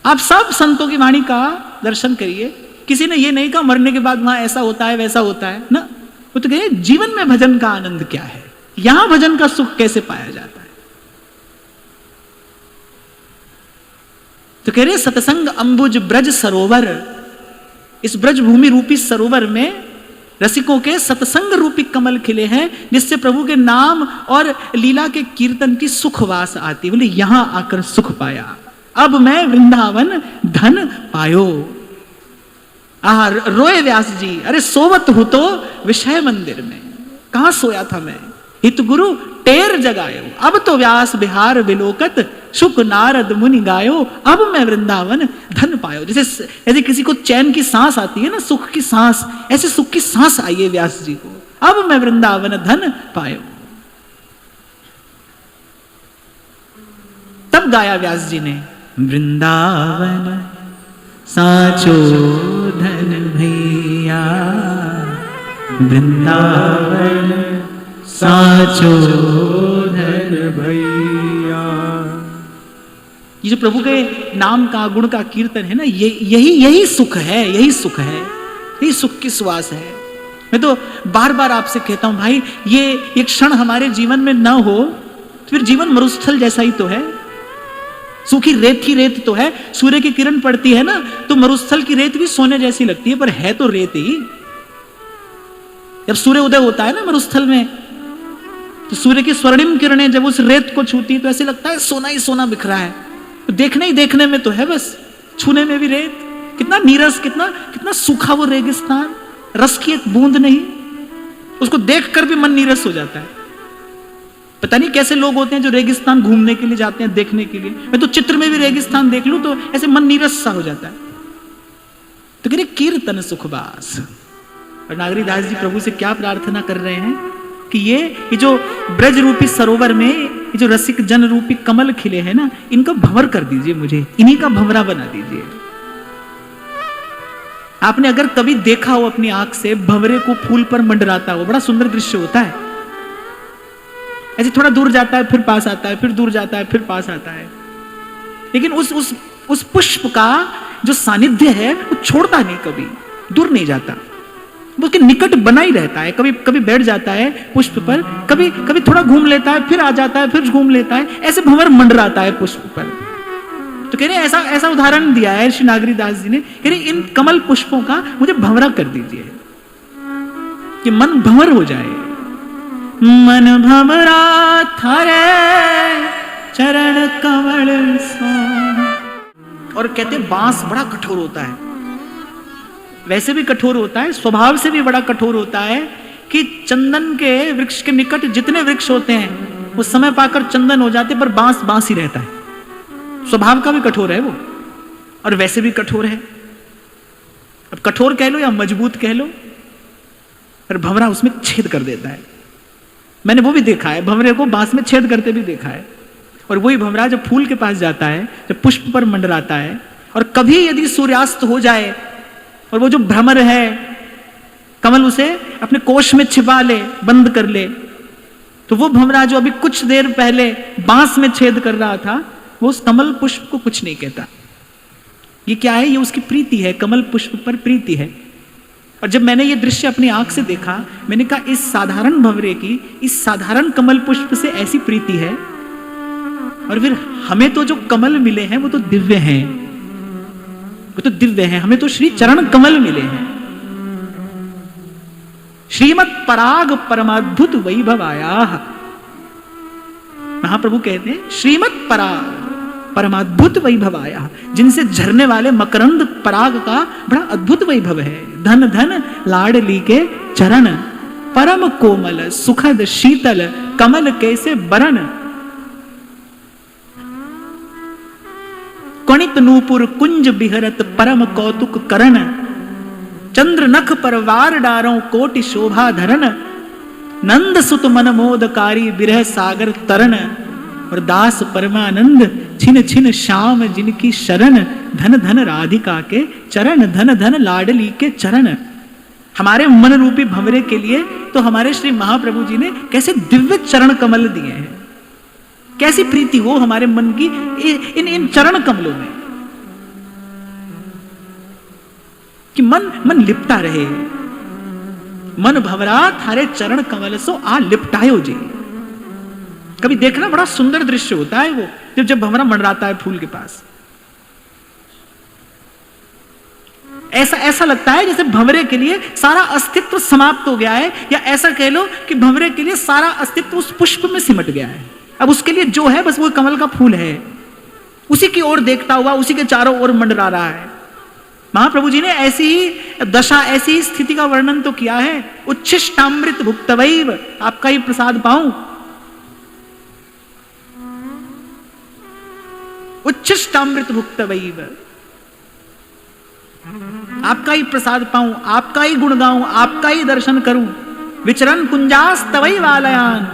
आप सब संतों की वाणी का दर्शन करिए, किसी ने ये नहीं कहा मरने के बाद वहां ऐसा होता है वैसा होता है ना। वो तो कहे जीवन में भजन का आनंद क्या है, यहां भजन का सुख कैसे पाया जाता है। तो कह रहे सतसंग अंबुज ब्रज सरोवर, इस ब्रज भूमि रूपी सरोवर में रसिकों के सतसंग रूपी कमल खिले हैं, जिससे प्रभु के नाम और लीला के कीर्तन की सुखवास आती। बोले यहां आकर सुख पाया, अब मैं वृंदावन धन पायो। रोए व्यास जी, अरे सोवत हूं तो विषय मंदिर में, कहां सोया था मैं, हित गुरु टेर जगायो, अब तो व्यास बिहार विलोकत, शुक नारद मुनि गायो, अब मैं वृंदावन धन पायो। जैसे किसी को चैन की सांस आती है ना, सुख की सांस, ऐसे सुख की सांस आई है व्यास जी को, अब मैं वृंदावन धन पायो। तब गाया व्यास जी ने, वृंदावन साचो धन भैया, वृंदावन साचो धन भैया। ये जो प्रभु के नाम का गुण का कीर्तन है ना, यही सुख है, यही सुख है, यही सुख की सुवास है। मैं तो बार बार आपसे कहता हूं भाई, ये एक क्षण हमारे जीवन में ना हो तो फिर जीवन मरुस्थल जैसा ही तो है, सूखी रेत ही रेत तो है। सूर्य की किरण पड़ती है ना तो मरुस्थल की रेत भी सोने जैसी लगती है, पर है तो रेत ही। जब सूर्य उदय होता है ना मरुस्थल में, तो सूर्य की स्वर्णिम किरणें जब उस रेत को छूती तो ऐसे लगता है सोना ही सोना बिखरा है। तो देखने ही देखने में तो है, बस छूने में भी रेत। कितना नीरस, कितना सूखा वो रेगिस्तान, रस की एक बूंद नहीं, उसको देखकर भी मन नीरस हो जाता है। पता नहीं कैसे लोग होते हैं जो रेगिस्तान घूमने के लिए जाते हैं, देखने के लिए। मैं तो चित्र में भी रेगिस्तान देख लूं तो ऐसे मन नीरस सा हो जाता है। तो कह रहे कीर्तन सुखवास। और नागरी दास जी प्रभु से क्या प्रार्थना कर रहे हैं कि ये जो ब्रज रूपी सरोवर में ये जो रसिक जन रूपी कमल खिले हैं ना, इनका भंवर कर दीजिए, मुझे इन्हीं का भंवरा बना दीजिए। आपने अगर कभी देखा हो अपनी आंख से भंवरे को फूल पर मंडराता हो, बड़ा सुंदर दृश्य होता है। ऐसे थोड़ा दूर जाता है फिर पास आता है, फिर दूर जाता है फिर पास आता है, लेकिन उस पुष्प का जो सानिध्य है वो छोड़ता नहीं, कभी दूर नहीं जाता, वो उसके निकट बना ही रहता है। कभी कभी बैठ जाता है पुष्प पर, कभी थोड़ा घूम लेता है, फिर आ जाता है, फिर घूम लेता है, ऐसे भंवर मंडराता है पुष्प पर। तो कह रहे ऐसा उदाहरण दिया है श्री नागरी दास जी ने। कह रहे इन कमल पुष्पों का मुझे भंवरा कर दीजिए कि मन भंवर हो जाए। मन भंवरा थारे चरण कमल और कहते बांस बड़ा कठोर होता है, वैसे भी कठोर होता है, स्वभाव से भी बड़ा कठोर होता है कि चंदन के वृक्ष के निकट जितने वृक्ष होते हैं वो समय पाकर चंदन हो जाते, पर बांस ही रहता है। स्वभाव का भी कठोर है वो, और वैसे भी कठोर है। अब कठोर कह लो या मजबूत कह लो, पर भंवरा उसमें छेद कर देता है। मैंने वो भी देखा है, भंवरे को बांस में छेद करते भी देखा है। और वही भंवरा जब फूल के पास जाता है, जब पुष्प पर मंडराता है, और कभी यदि सूर्यास्त हो जाए और वो जो भ्रमर है कमल उसे अपने कोश में छिपा ले, बंद कर ले, तो वो भंवरा जो अभी कुछ देर पहले बांस में छेद कर रहा था, वो उस कमल पुष्प को कुछ नहीं कहता। ये क्या है? ये उसकी प्रीति है, कमल पुष्प पर प्रीति है। और जब मैंने ये दृश्य अपनी आंख से देखा, मैंने कहा इस साधारण भंवरे की, इस साधारण कमल पुष्प से ऐसी प्रीति है, और फिर हमें तो जो कमल मिले हैं वो तो दिव्य हैं, वो तो दिव्य हैं। हमें तो श्री चरण कमल मिले हैं। श्रीमत् पराग परमाद्भुत वैभवाया, महाप्रभु कहते हैं श्रीमत् पराग परमाद्भुत वैभवाया, जिनसे झरने वाले मकरंद पराग का बड़ा अद्भुत वैभव है। धन धन लाडली के चरण, परम कोमल सुखद शीतल कमल कैसे बरन। कणित नूपुर कुंज बिहरत परम कौतुक करण, चंद्र नख पर वार डारों कोटि शोभा धरन। नंद सुत मन मोदकारी बिरह सागर तरन, और दास परमानंद छिन छिन श्याम जिनकी शरण। धन धन राधिका के चरण, धन धन लाडली के चरण। हमारे मन रूपी भंवरे के लिए तो हमारे श्री महाप्रभु जी ने कैसे दिव्य चरण कमल दिए हैं। कैसी प्रीति हो हमारे मन की इन चरण कमलों में। मन मन लिपटा रहे। मन भवरा थारे चरण कमल सो आ लिपटायो जी। कभी देखना बड़ा सुंदर दृश्य होता है वो, जब भंवरा मंडराता है फूल के पास। ऐसा लगता है जैसे भंवरे के लिए सारा अस्तित्व समाप्त हो गया है, या ऐसा कह लो कि भंवरे के लिए सारा अस्तित्व उस पुष्प में सिमट गया है। अब उसके लिए जो है बस वो कमल का फूल है, उसी की ओर देखता हुआ उसी के चारों ओर मंडरा रहा है। महाप्रभु जी ने ऐसी ही दशा, ऐसी ही स्थिति का वर्णन तो किया है। उच्छिष्टामृत भुक्तवैव, आपका ही प्रसाद पाऊं, उच्छिष्टामृत भुक्तवैव, आपका ही प्रसाद पाऊं, आपका ही गुण गाऊं, आपका ही दर्शन करूं। विचरन कुंजास्तवैव आलयान,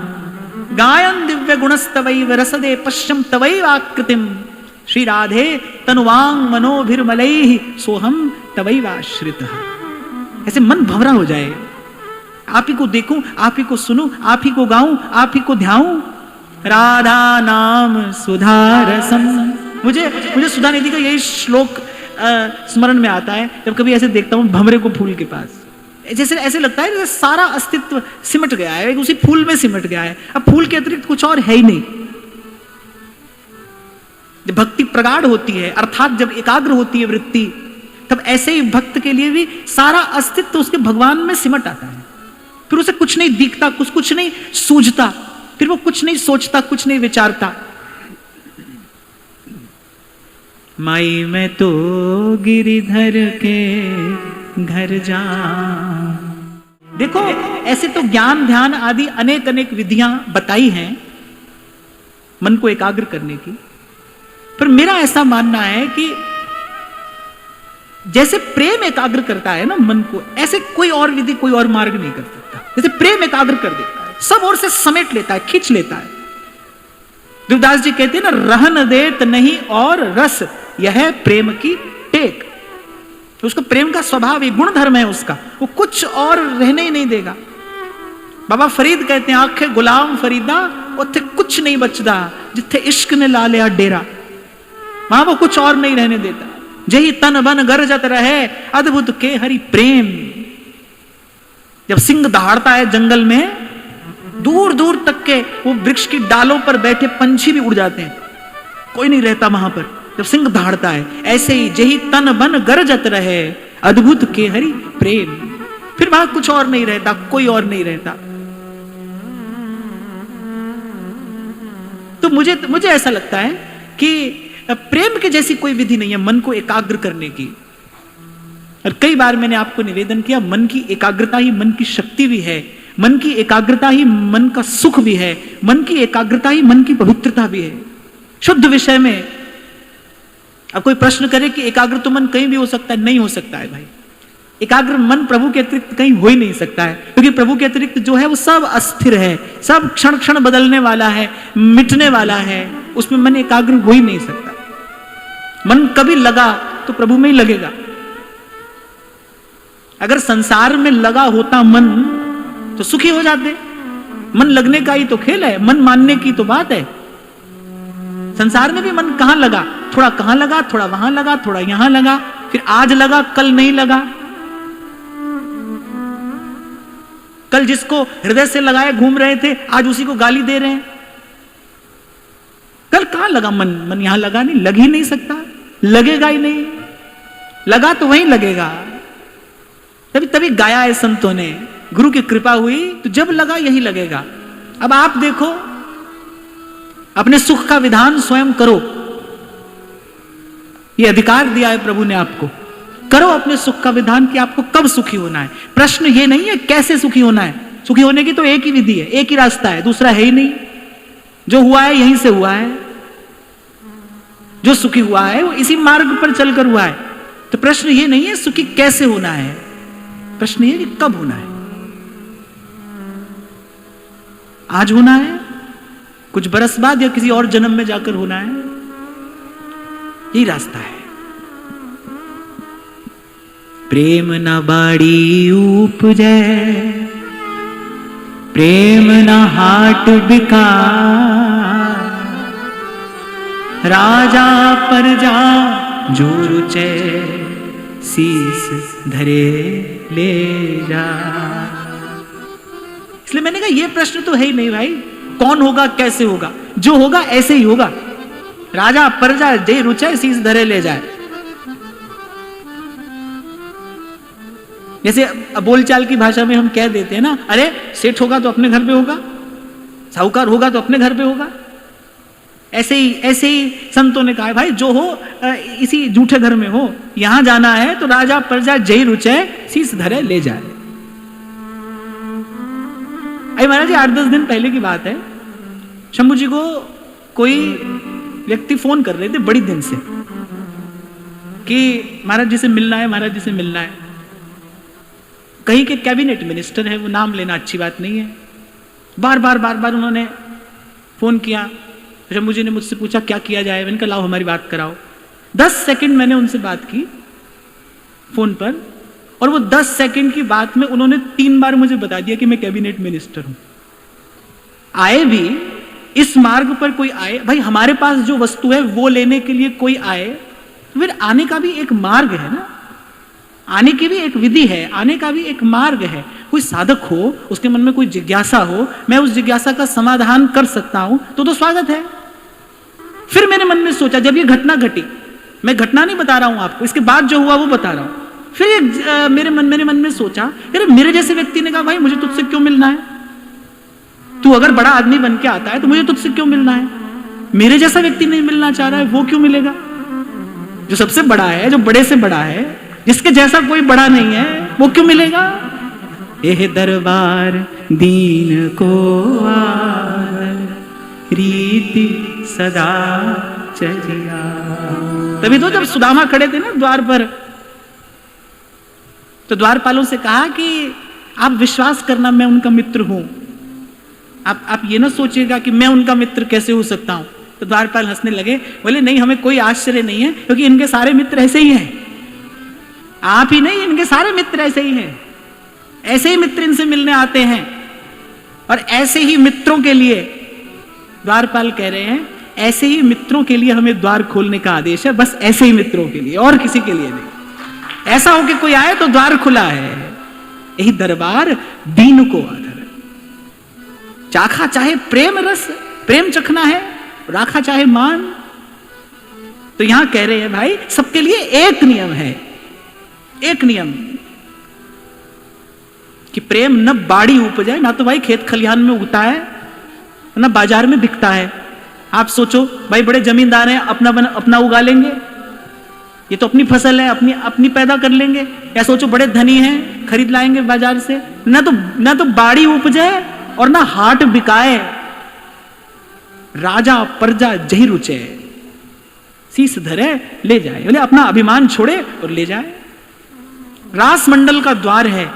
गायन दिव्य गुणस्तवैव, रसदे पश्यम तवैव आकृतिम, श्री राधे तनुवांग मनोभिर्मलैहि सोहम तवैव आश्रितः। ऐसे मन भंवरा हो जाए, आप ही को देखूं, आप ही को सुनूं, आप ही को गाऊं, आप ही को ध्याऊं। राधा नाम सुधा रसम। मुझे सुधा निधि का यही श्लोक स्मरण में आता है जब कभी ऐसे देखता हूं भंवरे को फूल के पास। जैसे ऐसे लगता है जैसे सारा अस्तित्व सिमट गया है, उसी फूल में सिमट गया है, अब फूल के अतिरिक्त कुछ और है ही नहीं। जब भक्ति प्रगाढ़ होती है, अर्थात जब एकाग्र होती है वृत्ति, तब ऐसे ही भक्त के लिए भी सारा अस्तित्व उसके भगवान में सिमट आता है। फिर उसे कुछ नहीं दिखता, कुछ नहीं सूझता, फिर वो कुछ नहीं सोचता, कुछ नहीं विचारता। माई मैं तो गिरिधर के घर जा। देखो ऐसे तो ज्ञान ध्यान आदि अनेक अनेक विधियां बताई हैं मन को एकाग्र करने की, पर मेरा ऐसा मानना है कि जैसे प्रेम एकाग्र करता है ना मन को, ऐसे कोई और विधि, कोई और मार्ग नहीं कर सकता। जैसे प्रेम एकाग्र कर देता है, सब ओर से समेट लेता है, खींच लेता है। देवदास जी कहते हैं ना, रहन देत नहीं और रस, यह प्रेम की टेक। तो उसका प्रेम का स्वभाव है, गुण धर्म है उसका, वो कुछ और रहने ही नहीं देगा। बाबा फरीद कहते हैं, आखे गुलाम फरीदा उत्थे कुछ नहीं बचदा, जिथे इश्क ने ला लिया डेरा। वहां वो कुछ और नहीं रहने देता। जही तन बन गरजत रहे अद्भुत के हरि प्रेम। जब सिंह दहाड़ता है जंगल में, दूर दूर तक के वो वृक्ष की डालों पर बैठे पंछी भी उड़ जाते हैं, कोई नहीं रहता वहां पर जब सिंह दहाड़ता है। ऐसे ही जही तन बन गरजत रहे अद्भुत के हरि प्रेम। फिर वहां कुछ और नहीं रहता, कोई और नहीं रहता। तो मुझे ऐसा लगता है कि प्रेम के जैसी कोई विधि नहीं है मन को एकाग्र करने की। और कई बार मैंने आपको निवेदन किया, मन की एकाग्रता ही मन की शक्ति भी है, मन की एकाग्रता ही मन का सुख भी है, मन की एकाग्रता ही मन की पवित्रता भी है। शुद्ध विषय में अब कोई प्रश्न करे कि एकाग्र तो मन कहीं भी हो सकता है, नहीं हो सकता है भाई। एकाग्र मन प्रभु के अतिरिक्त कहीं हो ही नहीं सकता है, क्योंकि प्रभु के अतिरिक्त जो है वो सब अस्थिर है, सब क्षण क्षण बदलने वाला है, मिटने वाला है। उसमें मन एकाग्र हो ही नहीं सकता। मन कभी लगा तो प्रभु में ही लगेगा। अगर संसार में लगा होता मन तो सुखी हो जाते। मन लगने का ही तो खेल है, मन मानने की तो बात है। संसार में भी मन कहां लगा, थोड़ा कहां लगा, थोड़ा वहां लगा, थोड़ा यहां लगा, फिर आज लगा कल नहीं लगा। कल जिसको हृदय से लगाए घूम रहे थे, आज उसी को गाली दे रहे हैं। कल कहां लगा मन, मन यहां लगा नहीं, लग ही नहीं सकता, लगेगा ही नहीं। लगा तो वहीं लगेगा। तभी गाया है संतों ने, गुरु की कृपा हुई तो जब लगा यही लगेगा। अब आप देखो, अपने सुख का विधान स्वयं करो। ये अधिकार दिया है प्रभु ने आपको, करो अपने सुख का विधान कि आपको कब सुखी होना है। प्रश्न ये नहीं है कैसे सुखी होना है। सुखी होने की तो एक ही विधि है, एक ही रास्ता है, दूसरा है ही नहीं। जो हुआ है यहीं से हुआ है, जो सुखी हुआ है वो इसी मार्ग पर चलकर हुआ है। तो प्रश्न ये नहीं है सुखी कैसे होना है, प्रश्न ये कि कब होना है। आज होना है, कुछ बरस बाद, या किसी और जन्म में जाकर होना है। यही रास्ता है। प्रेम न बाड़ी उपजै, प्रेम न हाट बिका, राजा प्रजा जो रुचै, शीस धरे ले जा। इसलिए मैंने कहा ये प्रश्न तो है ही नहीं भाई, कौन होगा कैसे होगा, जो होगा ऐसे ही होगा। राजा प्रजा जय रुचे शीस धरे ले जाए। जैसे बोलचाल की भाषा में हम कह देते हैं ना, अरे सेठ होगा तो अपने घर पे होगा, साहूकार होगा तो अपने घर पे होगा। ऐसे ही संतों ने कहा है भाई जो हो इसी जूठे घर में हो, यहां जाना है तो राजा प्रजा जय रुचे शीस धरे ले जाए। अरे महाराज जी 8-10 दिन पहले की बात है, शंभू जी को कोई व्यक्ति फोन कर रहे थे बड़ी दिन से कि महाराज जी से मिलना है, महाराज जी से मिलना है। कहीं के कैबिनेट मिनिस्टर है, वो नाम लेना अच्छी बात नहीं है। बार बार उन्होंने फोन किया। शंभू जी ने मुझसे पूछा क्या किया जाए, मैंने कहा लाओ हमारी बात कराओ। 10 सेकंड मैंने उनसे बात की फोन पर, और वो 10 सेकंड की बात में उन्होंने 3 बार मुझे बता दिया कि मैं कैबिनेट मिनिस्टर हूं। आए भी इस मार्ग पर कोई आए, भाई हमारे पास जो वस्तु है वो लेने के लिए कोई आए तो फिर आने का भी एक मार्ग है ना, आने की भी एक विधि है, आने का भी एक मार्ग है। कोई साधक हो, उसके मन में कोई जिज्ञासा हो, मैं उस जिज्ञासा का समाधान कर सकता हूं तो स्वागत है। फिर मेरे मन में सोचा, जब ये घटना घटी, मैं घटना नहीं बता रहा हूं आपको, इसके बाद जो हुआ वो बता रहा हूं। फिर मेरे मन में सोचा, अरे मेरे जैसे व्यक्ति ने कहा भाई मुझे तुझसे क्यों मिलना है, तू अगर बड़ा आदमी बन के आता है तो मुझे तुझसे क्यों मिलना है। मेरे जैसा व्यक्ति नहीं मिलना चाह रहा है, वो क्यों मिलेगा। जो सबसे बड़ा है, जो बड़े से बड़ा है, जिसके जैसा कोई बड़ा नहीं है, वो क्यों मिलेगा। एह दरबार दीन को आदर रीति सदा चलिया। तभी तो जब सुदामा खड़े थे ना द्वार पर, तो द्वारपालों से कहा कि आप विश्वास करना मैं उनका मित्र हूं, आप ये ना सोचिएगा कि मैं उनका मित्र कैसे हो सकता हूं। तो द्वारपाल हंसने लगे, बोले नहीं हमें कोई आश्चर्य नहीं है, क्योंकि इनके सारे मित्र ऐसे ही हैं। आप ही नहीं, इनके सारे मित्र ऐसे ही हैं, ऐसे ही मित्र इनसे मिलने आते हैं। और ऐसे ही मित्रों के लिए द्वारपाल कह रहे हैं, ऐसे ही मित्रों के लिए हमें द्वार खोलने का आदेश है, बस ऐसे ही मित्रों के लिए, और किसी के लिए नहीं। ऐसा हो कि कोई आए तो द्वार खुला है। यही दरबार दीन को आदर, चाखा चाहे प्रेम रस, प्रेम चखना है, राखा चाहे मान। तो यहां कह रहे हैं भाई सबके लिए एक नियम है, एक नियम कि प्रेम न बाड़ी उपजे, ना तो भाई खेत खलिहान में उगता है ना बाजार में बिकता है। आप सोचो भाई बड़े जमींदार हैं, अपना उगा लेंगे, ये तो अपनी फसल है, अपनी पैदा कर लेंगे। या सोचो बड़े धनी हैं, खरीद लाएंगे बाजार से। ना तो बाड़ी उपजे और ना हाट बिकाए। राजा प्रजा जही रुचे शीस धरे ले जाए, बोले अपना अभिमान छोड़े और ले जाए। रास मंडल का द्वार है,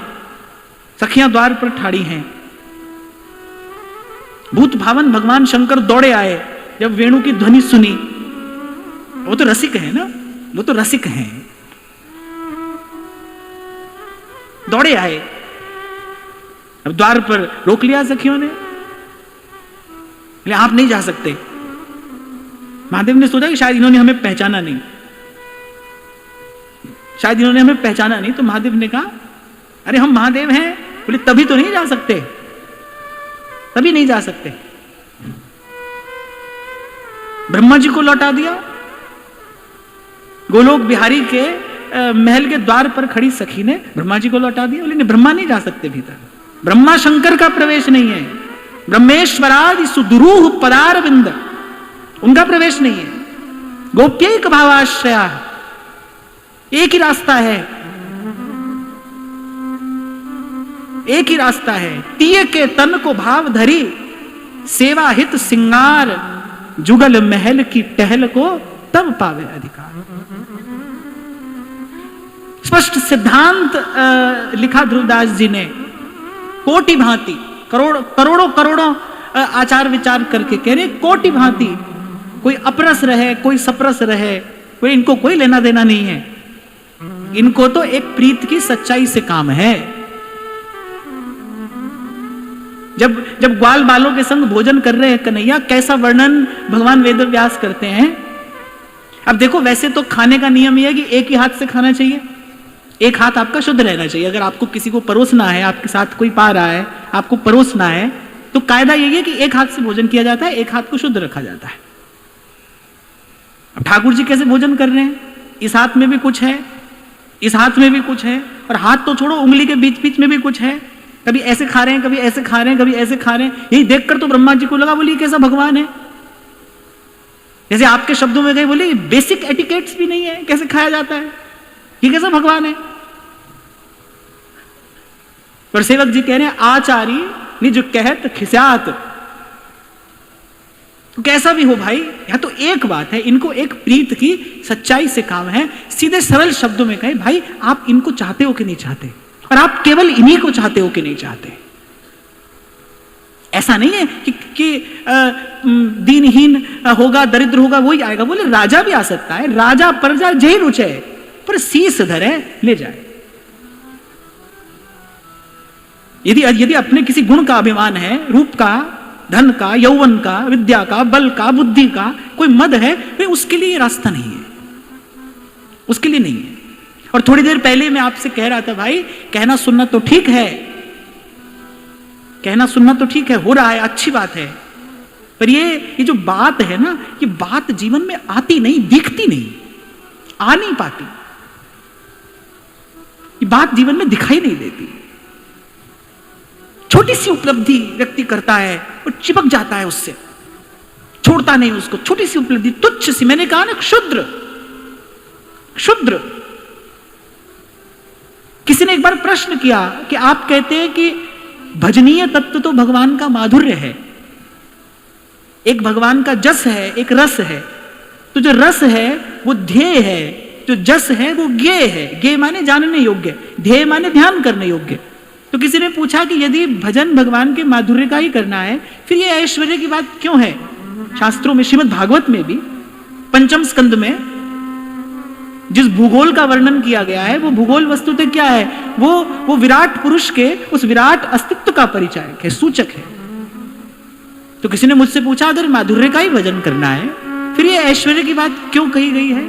सखियां द्वार पर ठाड़ी हैं। भूत भावन भगवान शंकर दौड़े आए जब वेणु की ध्वनि सुनी। वो तो रसिक है ना, वो तो रसिक हैं, दौड़े आए। अब द्वार पर रोक लिया सखियों ने, बोले आप नहीं जा सकते। महादेव ने सोचा कि शायद इन्होंने हमें पहचाना नहीं, शायद इन्होंने हमें पहचाना नहीं। तो महादेव ने कहा अरे हम महादेव हैं। बोले तभी तो नहीं जा सकते, तभी नहीं जा सकते। ब्रह्मा जी को लौटा दिया। गोलोक बिहारी के महल के द्वार पर खड़ी सखी ने ब्रह्मा जी को लौटा दिया। बोले ब्रह्मा नहीं जा सकते भीतर, ब्रह्मा शंकर का प्रवेश नहीं है। ब्रह्मेश्वरादि सुदुरूह पदारविंद, उनका प्रवेश नहीं है। गोप्यैक भावाश्रया, एक ही रास्ता है, एक ही रास्ता है। तीय के तन को भाव धरी, सेवा हित सिंगार, जुगल महल की टहल को तब पावे अधिकार। स्पष्ट सिद्धांत लिखा ध्रुवदास जी ने, कोटि भांति, करोड़ों आचार विचार करके कह रहे कोटि भांति। कोई अपरस रहे, कोई सपरस रहे, कोई इनको कोई लेना देना नहीं है। इनको तो एक प्रीत की सच्चाई से काम है। जब ग्वाल बालों के संग भोजन कर रहे हैं कन्हैया, कैसा वर्णन भगवान वेदव्यास करते हैं। अब देखो वैसे तो खाने का नियम यह है कि एक ही हाथ से खाना चाहिए, एक हाथ आपका शुद्ध रहना चाहिए। अगर आपको किसी को परोसना है, आपके साथ कोई पा रहा है, आपको परोसना है, तो कायदा यही है कि एक हाथ से भोजन किया जाता है, एक हाथ को शुद्ध रखा जाता है। अब ठाकुर जी कैसे भोजन कर रहे हैं? इस हाथ में भी कुछ है, इस हाथ में भी कुछ है, और हाथ तो छोड़ो, उंगली के बीच बीच में भी कुछ है। कभी ऐसे खा रहे हैं, कभी ऐसे खा रहे हैं, कभी ऐसे खा रहे हैं। यही देखकर तो ब्रह्मा जी को लगा, बोली कैसा भगवान है। जैसे आपके शब्दों में गए, बोले बेसिक एटिकेट्स भी नहीं है, कैसे खाया जाता है, ये कैसा भगवान है। पर सेवक जी कह रहे हैं आचारी निज कहत खिस्यात। तो कैसा भी हो भाई, यह तो एक बात है, इनको एक प्रीत की सच्चाई से काम है। सीधे सरल शब्दों में कहे, भाई आप इनको चाहते हो कि नहीं चाहते, और आप केवल इन्हीं को चाहते हो कि नहीं चाहते। ऐसा नहीं है कि दीनहीन होगा, दरिद्र होगा वही आएगा। बोले राजा भी आ सकता है, राजा प्रजा जय रुचे, पर शीस धरे ले जाए। यदि अपने किसी गुण का अभिमान है, रूप का, धन का, यौवन का, विद्या का, बल का, बुद्धि का कोई मद है, तो उसके लिए रास्ता नहीं है, उसके लिए नहीं है। और थोड़ी देर पहले मैं आपसे कह रहा था, भाई कहना सुनना तो ठीक है, कहना सुनना तो ठीक है, हो रहा है, अच्छी बात है, पर ये जो बात है ना, ये बात जीवन में आती नहीं, दिखती नहीं, आ नहीं पाती, ये बात जीवन में दिखाई नहीं देती। छोटी सी उपलब्धि व्यक्ति करता है और चिपक जाता है उससे, छोड़ता नहीं उसको। छोटी सी उपलब्धि, तुच्छ सी, मैंने कहा ना, क्षुद्र क्षुद्र। किसी ने एक बार प्रश्न किया कि आप कहते हैं कि भजनीय तत्व तो भगवान का माधुर्य है, एक भगवान का जस है, एक रस है। तो जो रस है वो ध्येय है, जो जस है वो ज्ञेय है। ज्ञेय माने जानने योग्य, ध्येय माने ध्यान करने योग्य। तो किसी ने पूछा कि यदि भजन भगवान के माधुर्य का ही करना है, फिर ये ऐश्वर्य की बात क्यों है? शास्त्रों में, श्रीमद् भागवत में भी पंचम स्कंद में जिस भूगोल का वर्णन किया गया है, वो भूगोल वस्तुतः क्या है? वो विराट पुरुष के उस विराट अस्तित्व का परिचायक है, सूचक है। तो किसी ने मुझसे पूछा, अगर माधुर्य का ही भजन करना है, फिर ये ऐश्वर्य की बात क्यों कही गई है?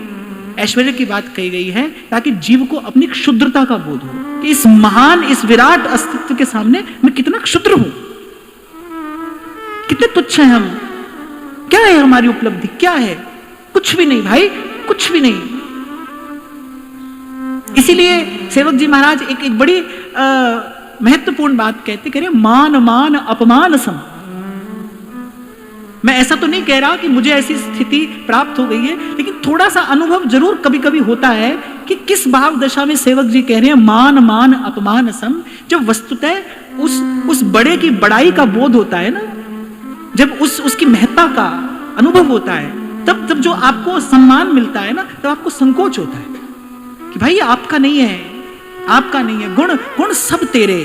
ऐश्वर्य की बात कही गई है ताकि जीव को अपनी क्षुद्रता का बोध हो कि इस महान, इस विराट अस्तित्व के सामने मैं कितना क्षुद्र हूं, कितने तुच्छ हैं हम। क्या है हमारी उपलब्धि, क्या है? कुछ भी नहीं भाई, कुछ भी नहीं। इसीलिए सेवक जी महाराज एक बड़ी महत्वपूर्ण बात कहते, कह रहे मान मान अपमान सम। मैं ऐसा तो नहीं कह रहा कि मुझे ऐसी स्थिति प्राप्त हो गई है, लेकिन थोड़ा सा अनुभव जरूर कभी कभी होता है कि किस भाव दशा में सेवक जी कह रहे हैं मान मान अपमान सम। जब वस्तुतः उस बड़े की बड़ाई का बोध होता है ना, जब उसकी महत्ता का अनुभव होता है, तब जो आपको सम्मान मिलता है ना, तब आपको संकोच होता है कि भाई आपका नहीं है, आपका नहीं है, गुण सब तेरे,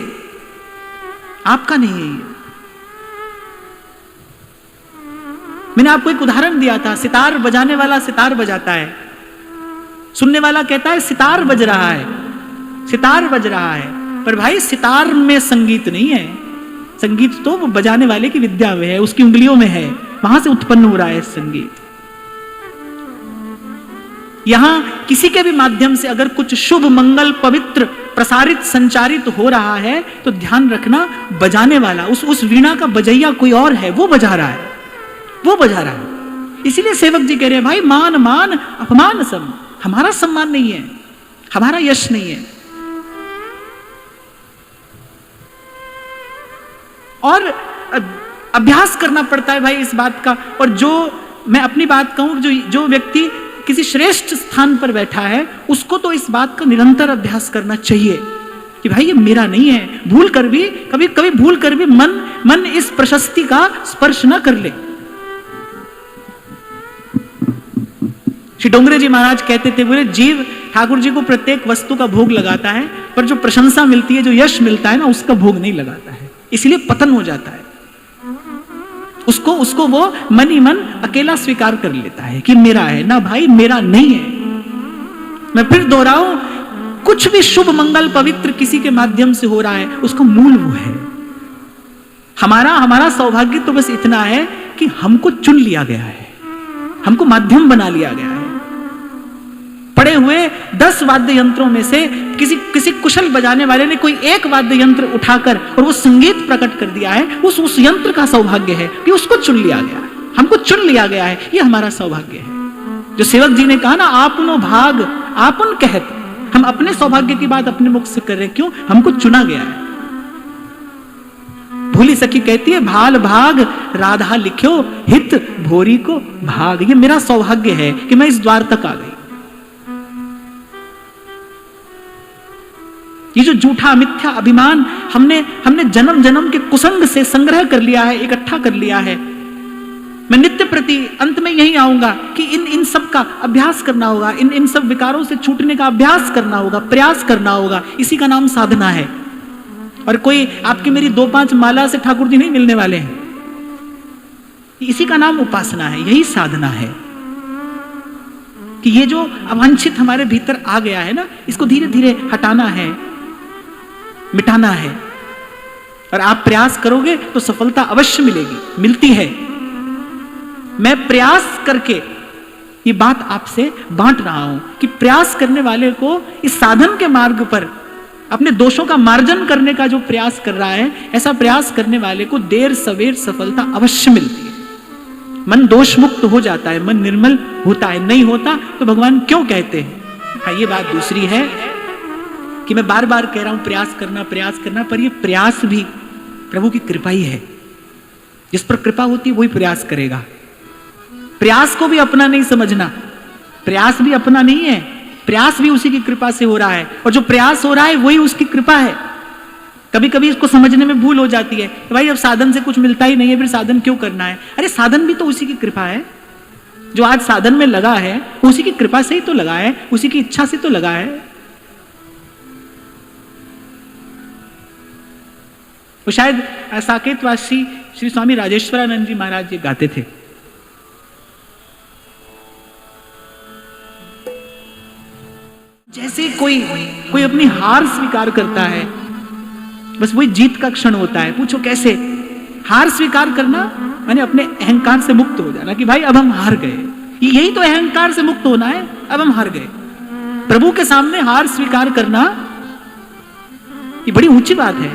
आपका नहीं है। मैंने आपको एक उदाहरण दिया था, सितार बजाने वाला सितार बजाता है, सुनने वाला कहता है सितार बज रहा है, सितार बज रहा है, पर भाई सितार में संगीत नहीं है। संगीत तो वो बजाने वाले की विद्या में है, उसकी उंगलियों में है, वहां से उत्पन्न हो रहा है संगीत। यहां किसी के भी माध्यम से अगर कुछ शुभ, मंगल, पवित्र प्रसारित, संचारित हो रहा है, तो ध्यान रखना बजाने वाला, उस वीणा का बजैया कोई और है, वो बजा रहा है, वो बजा रहा है। इसीलिए सेवक जी कह रहे हैं, भाई मान मान अपमान सम। हमारा सम्मान नहीं है, हमारा यश नहीं है। और अभ्यास करना पड़ता है भाई इस बात का। और जो मैं अपनी बात कहूं, जो व्यक्ति किसी श्रेष्ठ स्थान पर बैठा है, उसको तो इस बात का निरंतर अभ्यास करना चाहिए कि भाई ये मेरा नहीं है। भूल कर भी, कभी कभी भूल कर भी मन इस प्रशस्ति का स्पर्श न कर ले। श्री डोंगरे जी महाराज कहते थे, बोले जीव ठाकुर जी को प्रत्येक वस्तु का भोग लगाता है, पर जो प्रशंसा मिलती है, जो यश मिलता है ना, उसका भोग नहीं लगाता है, इसलिए पतन हो जाता है। उसको वो मन ही मन अकेला स्वीकार कर लेता है कि मेरा है ना, भाई मेरा नहीं है। मैं फिर दोहराऊं, कुछ भी शुभ, मंगल, पवित्र किसी के माध्यम से हो रहा है, उसका मूल वो है। हमारा सौभाग्य तो बस इतना है कि हमको चुन लिया गया है, हमको माध्यम बना लिया गया है। पड़े हुए 10 वाद्य यंत्रों में से किसी कुशल बजाने वाले ने कोई एक वाद्य यंत्र उठाकर और वो संगीत प्रकट कर दिया है, उस यंत्र का सौभाग्य है कि उसको चुन लिया गया है, हमको चुन लिया गया है, ये हमारा सौभाग्य है। जो सेवक जी ने कहा ना, आपनो भाग आपन कहत, हम अपने सौभाग्य की बात अपने मुख से कर रहे, क्यों? हमको चुना गया है। भोली सखी कहती है, भाल भाग राधा लिख्यो हित भोरी को भाग, ये मेरा सौभाग्य है कि मैं इस द्वार तक आ गई। ये जो झूठा मिथ्या अभिमान हमने जन्म जन्म के कुसंग से संग्रह कर लिया है, इकट्ठा कर लिया है। मैं नित्य प्रति अंत में यही आऊंगा कि इन सब का अभ्यास करना होगा, इन सब विकारों से छूटने का अभ्यास करना होगा, प्रयास करना होगा। इसी का नाम साधना है। और कोई आपकी मेरी 2-5 माला से ठाकुर जी नहीं मिलने वाले हैं। इसी का नाम उपासना है, यही साधना है कि ये जो अवांछित हमारे भीतर आ गया है ना, इसको धीरे धीरे हटाना है, मिटाना है। और आप प्रयास करोगे तो सफलता अवश्य मिलेगी, मिलती है। मैं प्रयास करके ये बात आपसे बांट रहा हूं कि प्रयास करने वाले को इस साधन के मार्ग पर अपने दोषों का मार्जन करने का जो प्रयास कर रहा है, ऐसा प्रयास करने वाले को देर सवेर सफलता अवश्य मिलती है। मन दोष मुक्त हो जाता है, मन निर्मल होता है। नहीं होता तो भगवान क्यों कहते हैं? हाँ, ये बात दूसरी है कि मैं बार बार कह रहा हूं प्रयास करना, पर ये प्रयास भी प्रभु की कृपा ही है। जिस पर कृपा होती है वही प्रयास करेगा। प्रयास को भी अपना नहीं समझना, प्रयास भी अपना नहीं है, प्रयास भी उसी की कृपा से हो रहा है। और जो प्रयास हो रहा है वही उसकी कृपा है। कभी कभी इसको समझने में भूल हो जाती है कि भाई अब साधन से कुछ मिलता ही नहीं है, फिर साधन क्यों करना है? अरे साधन भी तो उसी की कृपा है। जो आज साधन में लगा है उसी की कृपा से ही तो लगा है, उसी की इच्छा से तो लगा है। वो शायद साकेतवासी श्री स्वामी राजेश्वरानंद जी महाराज जी गाते थे, जैसे कोई अपनी हार स्वीकार करता है, बस वही जीत का क्षण होता है। पूछो कैसे? हार स्वीकार करना माने अपने अहंकार से मुक्त हो जाना कि भाई अब हम हार गए। यही तो अहंकार से मुक्त होना है, अब हम हार गए। प्रभु के सामने हार स्वीकार करना ये बड़ी ऊंची बात है।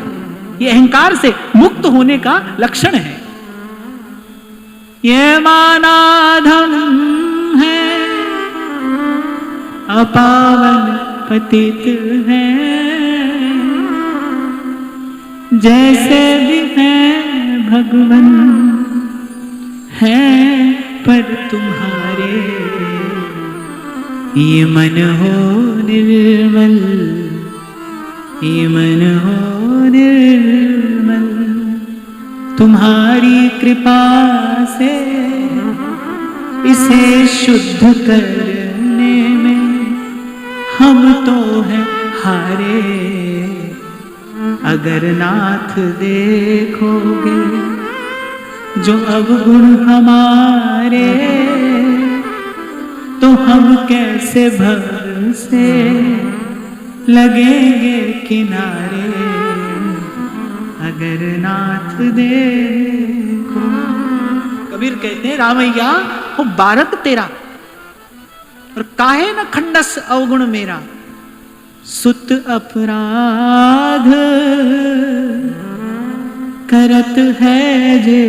ये अहंकार से मुक्त होने का लक्षण है। ये मानाधम है, अपावन पतित है, जैसे भी है भगवन है पर तुम्हारे। ये मन हो निर्मल, ये मन हो निर्मल, तुम्हारी कृपा से इसे शुद्ध करने में हम तो हैं हारे। अगर नाथ देखोगे जो अवगुण हमारे, तो हम कैसे भव से लगेंगे किनारे। अगर नाथ देखो, कबीर कहते हैं रामैया वो बारक तेरा, और काहे न खंडस अवगुण मेरा। सुत अपराध करत है जे,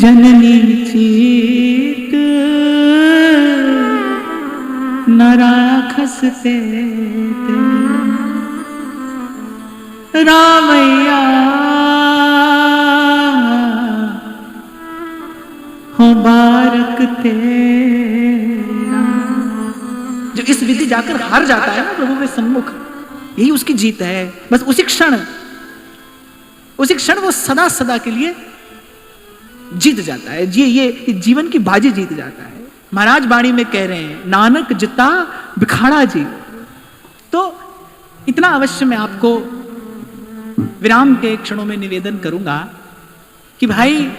जननी चीत न राखसते। रामैया हो बारक तेरा। जो इस विधि जाकर हार जाता है ना प्रभु के सम्मुख, यही उसकी जीत है। बस उसी क्षण वो सदा सदा के लिए जीत जाता है। ये जीवन की बाजी जीत जाता है। महाराज वाणी में कह रहे हैं, नानक जिता बिखाड़ा जी। तो इतना अवश्य मैं आपको विराम के क्षणों में निवेदन करूंगा कि भाई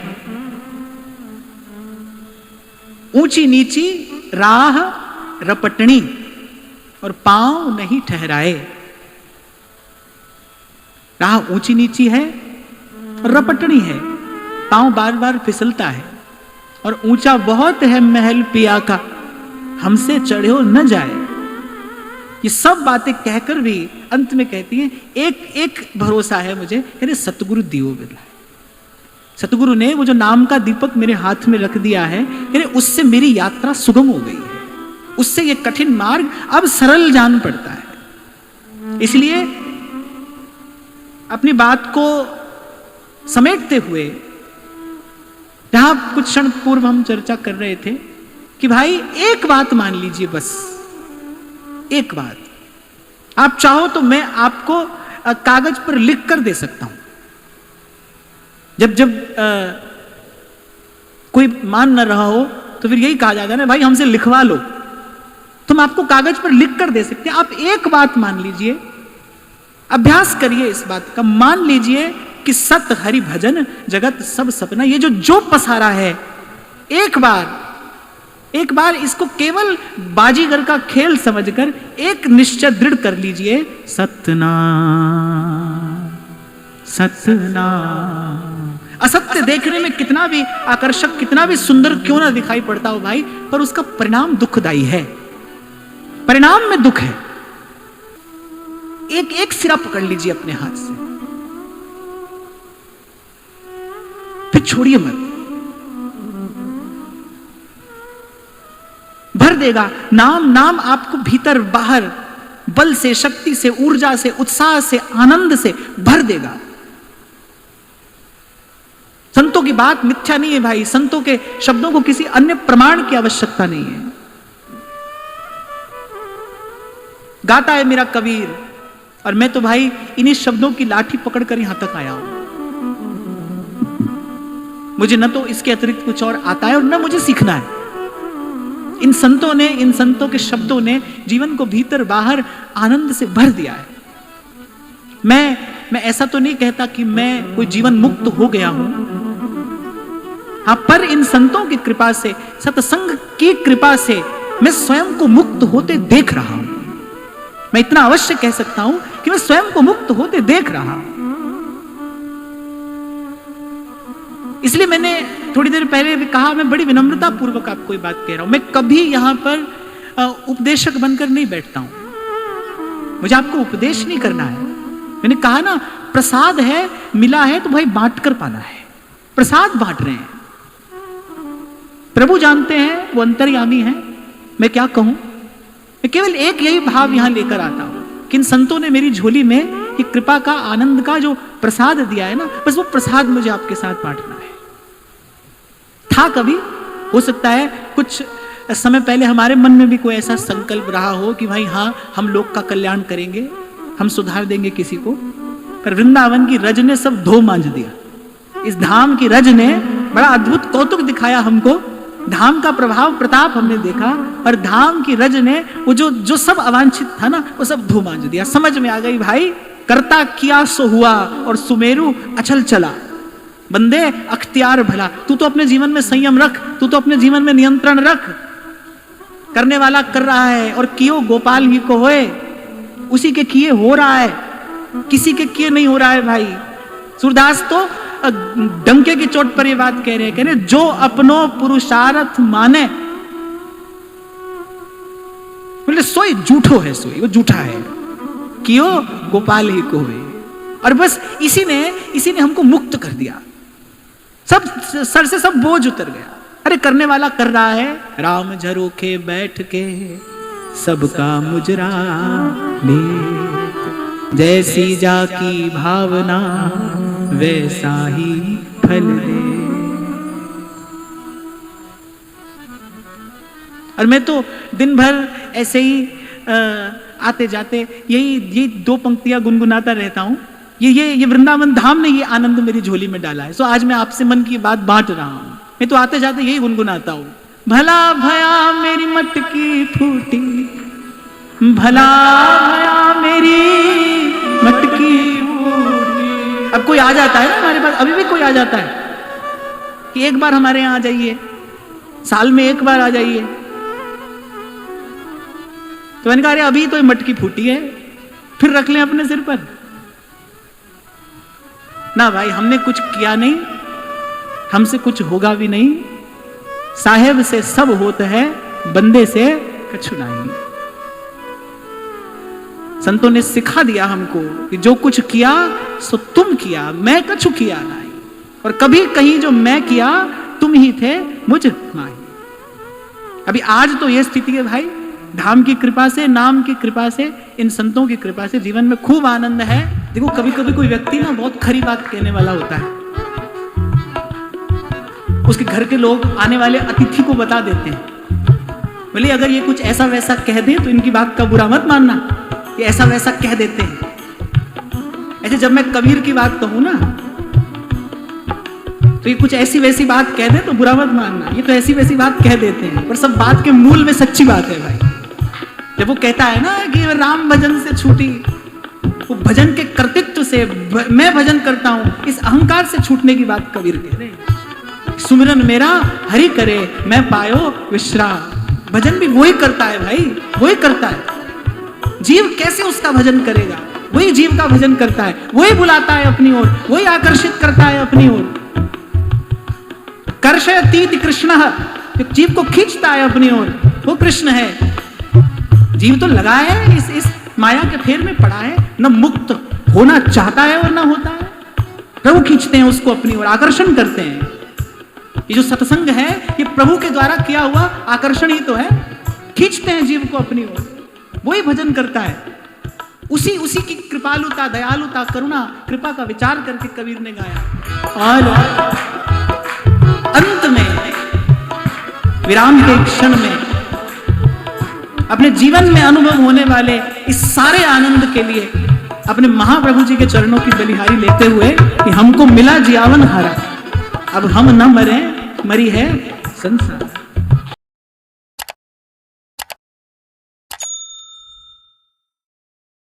ऊंची नीची राह रपटनी और पांव नहीं ठहराए। राह ऊंची नीची है और रपटनी है, पांव बार बार फिसलता है। और ऊंचा बहुत है महल पिया का, हमसे चढ़ो न जाए। ये सब बातें कहकर भी अंत में कहती हैं एक भरोसा है मुझे, अरे सतगुरु दियो बिरला। सतगुरु ने वो जो नाम का दीपक मेरे हाथ में रख दिया है, अरे उससे मेरी यात्रा सुगम हो गई है, उससे ये कठिन मार्ग अब सरल जान पड़ता है। इसलिए अपनी बात को समेटते हुए, जहां कुछ क्षण पूर्व हम चर्चा कर रहे थे कि भाई एक बात मान लीजिए, बस एक बात, आप चाहो तो मैं आपको कागज पर लिख कर दे सकता हूं। जब कोई मान न रहा हो तो फिर यही कहा जाता है ना, भाई हमसे लिखवा लो, तुम आपको कागज पर लिख कर दे सकते हैं। आप एक बात मान लीजिए, अभ्यास करिए इस बात का, मान लीजिए कि सत हरि भजन जगत सब सपना, ये जो पसारा है, एक बार इसको केवल बाजीगर का खेल समझकर एक निश्चय दृढ़ कर लीजिए, सतनाम सतनाम। असत्य देखने में कितना भी आकर्षक, कितना भी सुंदर क्यों ना दिखाई पड़ता हो भाई, पर उसका परिणाम दुखदायी है, परिणाम में दुख है। एक सिरा पकड़ लीजिए अपने हाथ से, फिर छोड़िए मत, भर देगा नाम आपको भीतर बाहर बल से, शक्ति से, ऊर्जा से, उत्साह से, आनंद से भर देगा। संतों की बात मिथ्या नहीं है भाई, संतों के शब्दों को किसी अन्य प्रमाण की आवश्यकता नहीं है। गाता है मेरा कबीर, और मैं तो भाई इन्हीं शब्दों की लाठी पकड़कर यहां तक आया हूं। मुझे न तो इसके अतिरिक्त कुछ और आता है और न मुझे सीखना है। इन संतों के शब्दों ने जीवन को भीतर बाहर आनंद से भर दिया है। मैं ऐसा तो नहीं कहता कि मैं कोई जीवन मुक्त हो गया हूं, हाँ, पर इन संतों की कृपा से, सत्संग की कृपा से मैं स्वयं को मुक्त होते देख रहा हूं। मैं इतना अवश्य कह सकता हूं कि मैं स्वयं को मुक्त होते देख रहा हूं। इसलिए मैंने थोड़ी देर पहले भी कहा, मैं बड़ी विनम्रता पूर्वक आपको ये बात कह रहा हूं, मैं कभी यहां पर उपदेशक बनकर नहीं बैठता हूं। मुझे आपको उपदेश नहीं करना है। मैंने कहा ना, प्रसाद है, मिला है तो भाई बांट कर पाना है। प्रसाद बांट रहे हैं, प्रभु जानते हैं, वो अंतर्यामी है। मैं क्या कहूं, मैं केवल एक यही भाव यहां लेकर आता हूं कि इन संतों ने मेरी झोली में ये कृपा का, आनंद का जो प्रसाद दिया है ना, बस वो प्रसाद मुझे आपके साथ बांटना है। था कभी, हो सकता है कुछ समय पहले हमारे मन में भी कोई ऐसा संकल्प रहा हो कि भाई हाँ, हम लोग का कल्याण करेंगे, हम सुधार देंगे किसी को, पर वृंदावन की रज ने सब धो मांझ दिया। इस धाम की रज ने बड़ा अद्भुत कौतुक दिखाया हमको, धाम का प्रभाव प्रताप हमने देखा, और धाम की रज ने वो जो सब अवांछित था ना, वो सब धो मांझ दिया। समझ में आ गई भाई, करता किया सो हुआ और सुमेरु अचल चला। बंदे अख्तियार भला, तू तो अपने जीवन में संयम रख, तू तो अपने जीवन में नियंत्रण रख। करने वाला कर रहा है, और कियो गोपाल ही को होए, उसी के किए हो रहा है, किसी के किए नहीं हो रहा है भाई। सूरदास तो डंके की चोट पर ये बात कह रहे हैं, जो अपनो पुरुषार्थ माने, बोले सोई झूठो है, सोई वो झूठा है, कियो गोपाल ही को हुए। और बस इसी ने हमको मुक्त कर दिया, सब सर से सब बोझ उतर गया। अरे करने वाला कर रहा है, राम झरोखे बैठ के सबका मुजरा ले, जैसी जाकी भावना वैसा ही फल दे। और मैं तो दिन भर ऐसे ही आते जाते यही दो पंक्तियां गुनगुनाता रहता हूं। ये वृंदावन धाम ने ये आनंद मेरी झोली में डाला है। सो आज मैं आपसे मन की बात बांट रहा हूं। मैं तो आते जाते यही गुनगुनाता हूं, भला भया मेरी मटकी फूटी, भला भया मेरी मटकी फूटी। अब कोई आ जाता है ना हमारे पास, अभी भी कोई आ जाता है कि एक बार हमारे यहां आ जाइए, साल में एक बार आ जाइए। तो मैंने कहा, अरे अभी तो मटकी फूटी है, फिर रख लें अपने सिर पर ना भाई। हमने कुछ किया नहीं, हमसे कुछ होगा भी नहीं। साहेब से सब होता है, बंदे से कछु नहीं। संतों ने सिखा दिया हमको कि जो कुछ किया सो तुम किया, मैं कछु किया नहीं। और कभी कहीं जो मैं किया तुम ही थे मुझ माही। अभी आज तो यह स्थिति है भाई, धाम की कृपा से, नाम की कृपा से, इन संतों की कृपा से जीवन में खूब आनंद है। देखो कभी कभी कोई व्यक्ति ना बहुत खरी बात कहने वाला होता है, उसके घर के लोग आने वाले अतिथि को बता देते हैं, बोले अगर ये कुछ ऐसा वैसा कह दे तो इनकी बात का बुरा मत मानना, ये ऐसा वैसा कह देते हैं। ऐसे जब मैं कबीर की बात कहूं ना तो ये कुछ ऐसी वैसी बात कह दे तो बुरा मत मानना, ये तो ऐसी वैसी बात कह देते हैं, पर सब बात के मूल में सच्ची बात है भाई। जब वो कहता है ना कि राम भजन से छूटी, वो भजन के कर्तृत्व से मैं भजन करता हूं, इस अहंकार से छूटने की बात कबीर कह रहे हैं। सुमिरन मेरा हरि करे मैं पायो विश्राम। भजन भी वही करता है भाई, वही करता है। जीव कैसे उसका भजन करेगा? वही जीव का भजन करता है, वही बुलाता है अपनी ओर, वही आकर्षित करता है अपनी ओर। कर्षयतीति कृष्ण, जीव को खींचता है अपनी ओर, वो कृष्ण है। जीव तो लगा है इस माया के फेर में पड़ा है, न मुक्त होना चाहता है और न होता है। प्रभु खींचते हैं उसको अपनी ओर, आकर्षण करते हैं। ये जो सत्संग है ये प्रभु के द्वारा किया हुआ आकर्षण ही तो है, खींचते हैं जीव को अपनी ओर, वही भजन करता है। उसी की कृपालुता, दयालुता, करुणा, कृपा का विचार करके कबीर ने गाया। और अंत में विराम के क्षण में अपने जीवन में अनुभव होने वाले इस सारे आनंद के लिए अपने महाप्रभु जी के चरणों की बलिहारी लेते हुए कि हमको मिला जियावन हारा, अब हम न मरे, मरी है संसार।